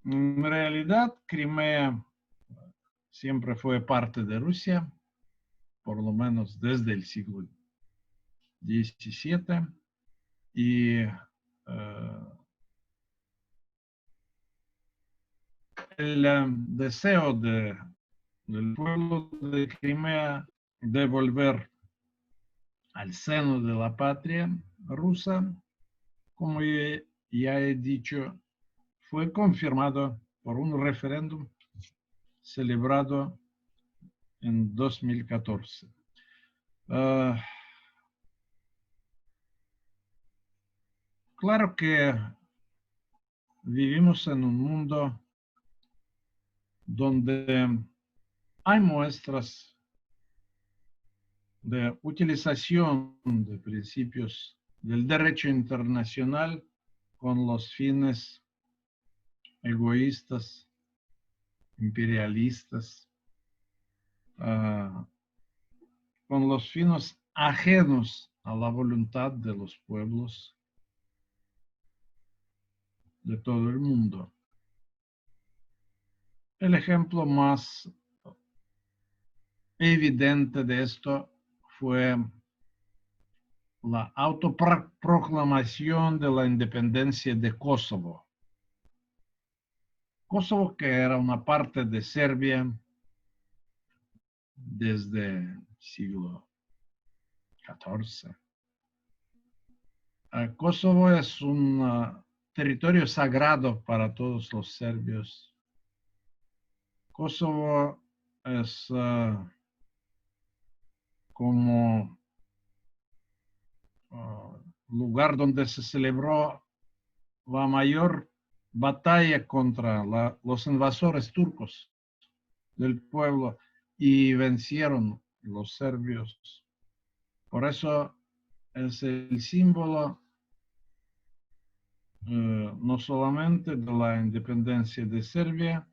En realidad, Crimea siempre fue parte de Rusia, por lo menos desde el siglo XVII, y el deseo del pueblo de Crimea de volver al seno de la patria rusa, como ya he dicho, fue confirmado por un referéndum celebrado en 2014. Claro que vivimos en un mundo donde hay muestras de utilización de principios del derecho internacional con los fines egoístas, imperialistas, con los fines ajenos a la voluntad de los pueblos de todo el mundo. El ejemplo más evidente de esto fue la autoproclamación de la independencia de Kosovo. Kosovo, que era una parte de Serbia desde el siglo XIV. Kosovo es un territorio sagrado para todos los serbios. Kosovo es como lugar donde se celebró la mayor batalla contra los invasores turcos del pueblo y vencieron los serbios. Por eso es el símbolo no solamente de la independencia de Serbia,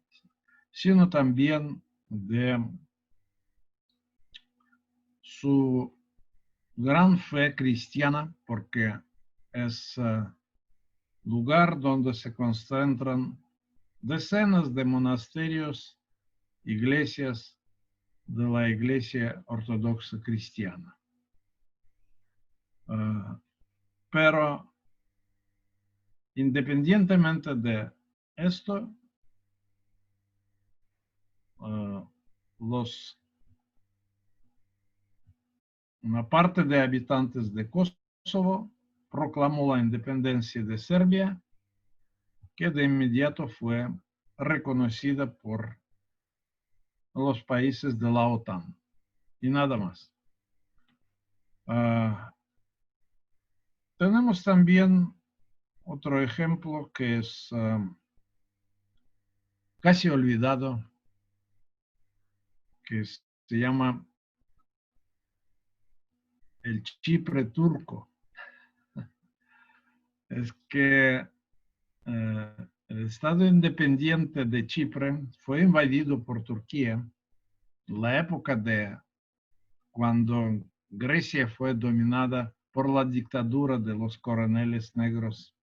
sino también de su gran fe cristiana, porque es lugar donde se concentran decenas de monasterios, iglesias de la Iglesia Ortodoxa Cristiana. Pero independientemente de esto, una parte de habitantes de Kosovo proclamó la independencia de Serbia, que de inmediato fue reconocida por los países de la OTAN y nada más. Tenemos también otro ejemplo que es casi olvidado, que se llama el Chipre turco. Es que el Estado independiente de Chipre fue invadido por Turquía en la época de cuando Grecia fue dominada por la dictadura de los coroneles negros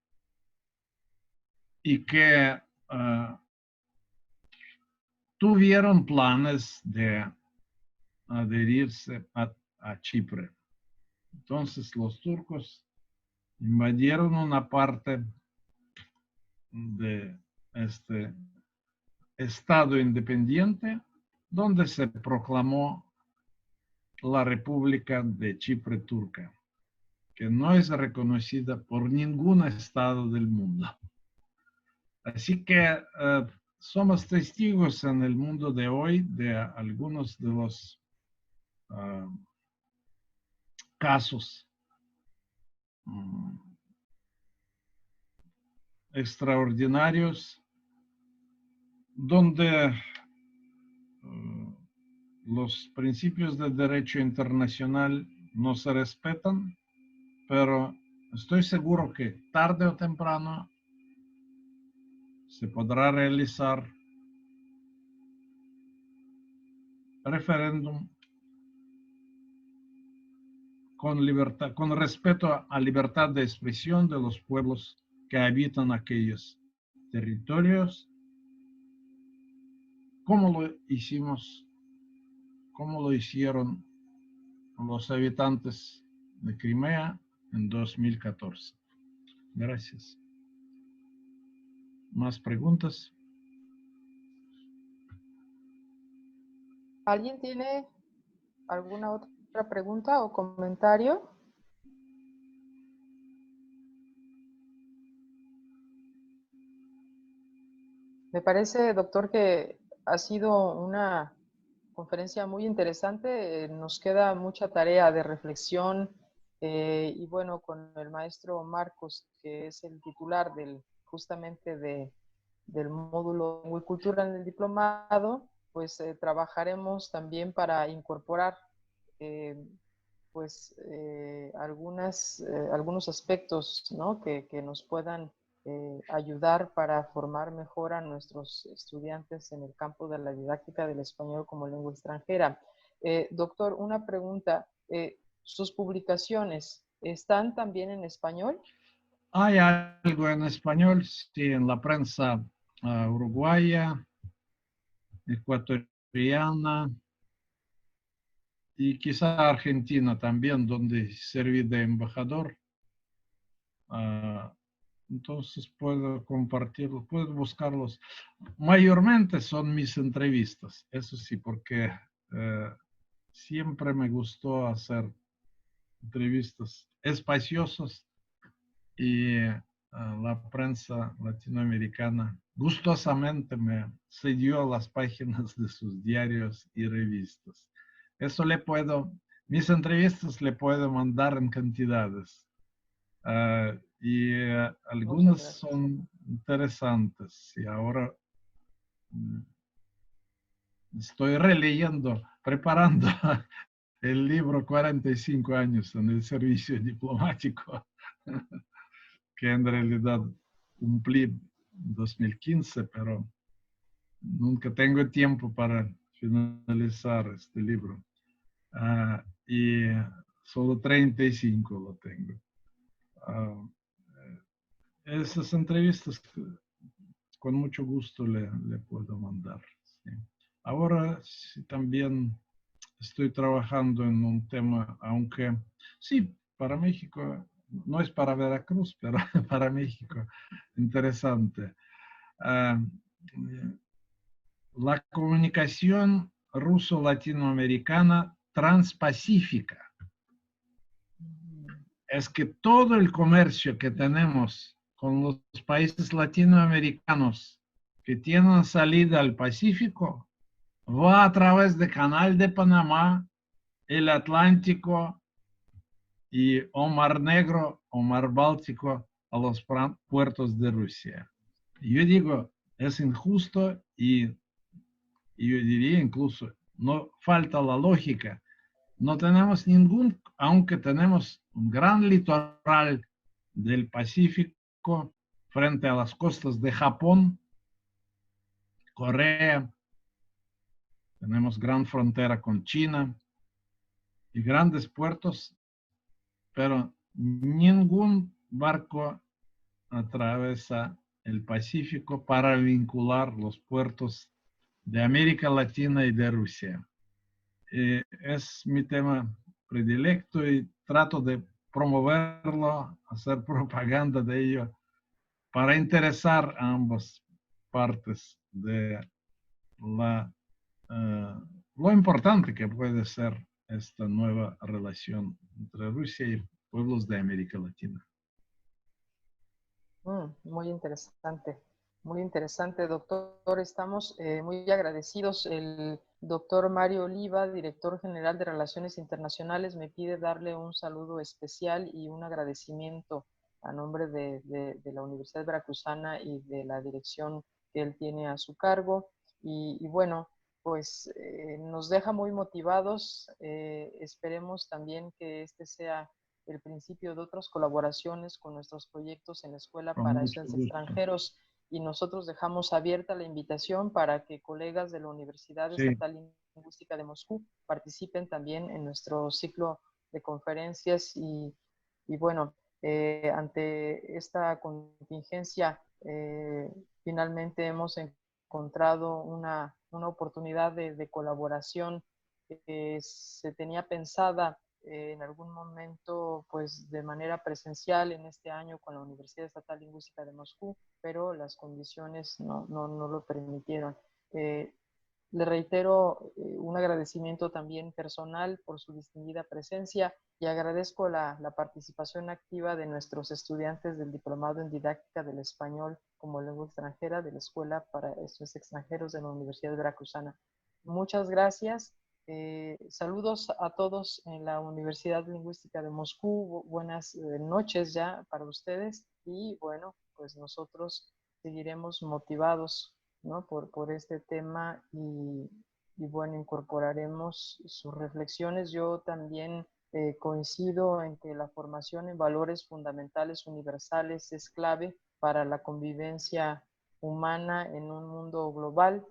y que tuvieron planes de adherirse a Chipre. Entonces los turcos invadieron una parte de este Estado independiente donde se proclamó la República de Chipre turca, que no es reconocida por ningún Estado del mundo. Así que somos testigos en el mundo de hoy de algunos de los casos extraordinarios donde los principios del derecho internacional no se respetan, pero estoy seguro que tarde o temprano se podrá realizar referéndum con libertad, con respeto a libertad de expresión de los pueblos que habitan aquellos territorios, como lo hicimos, como lo hicieron los habitantes de Crimea en 2014. Gracias. ¿Más preguntas? ¿Alguien tiene alguna otra pregunta o comentario? Me parece, doctor, que ha sido una conferencia muy interesante. Nos queda mucha tarea de reflexión y bueno, con el maestro Marcos, que es el titular justamente del módulo Lengua y Cultura en el diplomado, pues trabajaremos también para incorporar algunos aspectos, ¿no? que nos puedan ayudar para formar mejor a nuestros estudiantes en el campo de la didáctica del español como lengua extranjera. Doctor, una pregunta. ¿Sus publicaciones están también en español? Hay algo en español, sí, en la prensa uruguaya, ecuatoriana y quizá argentina también, donde serví de embajador. Entonces puedo compartirlo, puedo buscarlos. Mayormente son mis entrevistas, eso sí, porque siempre me gustó hacer entrevistas espaciosas y la prensa latinoamericana gustosamente me cedió las páginas de sus diarios y revistas. Eso mis entrevistas le puedo mandar en cantidades. Y algunas son interesantes. Y ahora estoy releyendo, preparando el libro 45 años en el servicio diplomático, que en realidad cumplí en 2015, pero nunca tengo tiempo para finalizar este libro. Y solo 35 lo tengo. Esas entrevistas con mucho gusto le puedo mandar. ¿Sí? Ahora sí, también estoy trabajando en un tema, aunque sí, para México, no es para Veracruz, pero para México, interesante. La comunicación ruso-latinoamericana transpacífica. Es que todo el comercio que tenemos con los países latinoamericanos que tienen salida al Pacífico va a través del Canal de Panamá, el Atlántico y o Mar Negro o Mar Báltico a los puertos de Rusia. Yo digo, es injusto y yo diría incluso, no falta la lógica. No tenemos aunque tenemos un gran litoral del Pacífico frente a las costas de Japón, Corea, tenemos gran frontera con China y grandes puertos, pero ningún barco atraviesa el Pacífico para vincular los puertos de América Latina y de Rusia. Es mi tema predilecto y trato de promoverlo, hacer propaganda de ello para interesar a ambas partes de lo importante que puede ser esta nueva relación entre Rusia y pueblos de América Latina. Muy interesante. muy interesante, doctor. Estamos muy agradecidos. El doctor Mario Oliva, director general de Relaciones Internacionales, me pide darle un saludo especial y un agradecimiento a nombre de la Universidad Veracruzana y de la dirección que él tiene a su cargo. Y bueno, pues nos deja muy motivados. Esperemos también que este sea el principio de otras colaboraciones con nuestros proyectos en la Escuela Con para mucho Estudiantes gusto. Extranjeros, y nosotros dejamos abierta la invitación para que colegas de la Universidad Sí, Estatal Lingüística de Moscú participen también en nuestro ciclo de conferencias y bueno, ante esta contingencia finalmente hemos encontrado una oportunidad de colaboración que se tenía pensada en algún momento pues de manera presencial en este año con la Universidad Estatal Lingüística de Moscú, pero las condiciones no lo permitieron. Le reitero un agradecimiento también personal por su distinguida presencia y agradezco la participación activa de nuestros estudiantes del Diplomado en Didáctica del Español como Lengua Extranjera de la Escuela para Estudiantes Extranjeros de la Universidad Veracruzana. Muchas gracias. Saludos a todos en la Universidad Lingüística de Moscú. Buenas noches ya para ustedes y bueno, pues nosotros seguiremos motivados, ¿no? por este tema y bueno, incorporaremos sus reflexiones. Yo también coincido en que la formación en valores fundamentales universales es clave para la convivencia humana en un mundo global.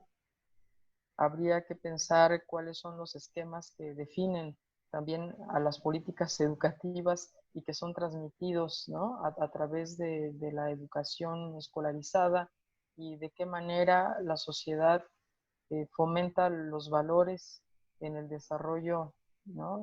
Habría que pensar cuáles son los esquemas que definen también a las políticas educativas y que son transmitidos, ¿no? a través de la educación escolarizada y de qué manera la sociedad fomenta los valores en el desarrollo, ¿no?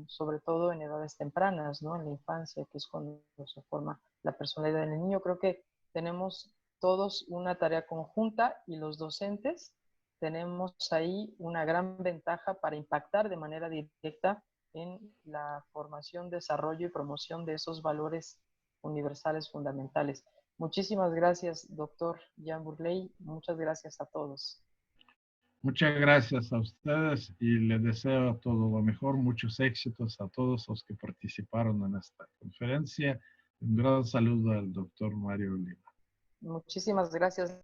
Sobre todo en edades tempranas, ¿no? En la infancia, que es cuando se forma la personalidad del niño. Creo que tenemos todos una tarea conjunta y los docentes tenemos ahí una gran ventaja para impactar de manera directa en la formación, desarrollo y promoción de esos valores universales fundamentales. Muchísimas gracias, doctor Jean Burley. Muchas gracias a todos. Muchas gracias a ustedes y les deseo todo lo mejor, muchos éxitos a todos los que participaron en esta conferencia. Un gran saludo al doctor Mario Oliva. Muchísimas gracias.